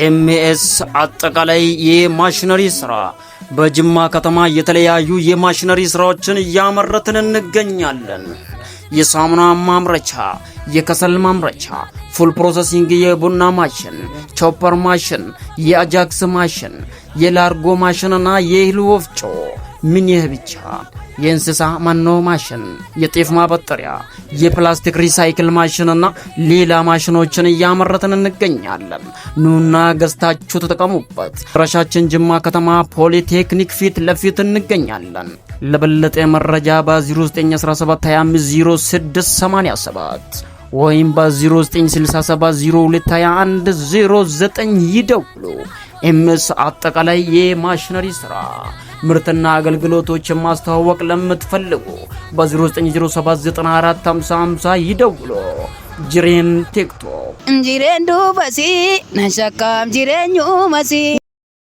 ኤምኤስ አጠቃላይ የማሽነሪ ስራ በጅማ ከተማ የተለያዩ የማሽነሪ ስራዎችን እያመረትን እንገኛለን። የሳሙና ማምረቻ፣ የከሰል ማምረቻ፣ ፉል ፕሮሰሲንግ የቡና ማሽን፣ ቾፐር ማሽን፣ የአጃክስ ማሽን፣ የላርጎ ማሽንና የእህል ወፍጮ። ምን ይህ ብቻ! የእንስሳ መኖ ማሽን፣ የጤፍ ማበጠሪያ፣ የፕላስቲክ ሪሳይክል ማሽንና ሌላ ማሽኖችን እያመረትን እንገኛለን። ኑና ገዝታችሁ ተጠቀሙበት። አድራሻችን ጅማ ከተማ ፖሊቴክኒክ ፊት ለፊት እንገኛለን። ለበለጠ መረጃ በ0917250687 ወይም በ0967022109 ይደውሉ። ኤምኤስ አጠቃላይ የማሽነሪ ስራ ምርትና አገልግሎቶችን ማስተዋወቅ ለምትፈልጉ በ0907945050 ይደውሉ። ጅሬን ቲክቶክ እንጂሬን ዱበሲ ነሸካም ጅሬኙ መሲ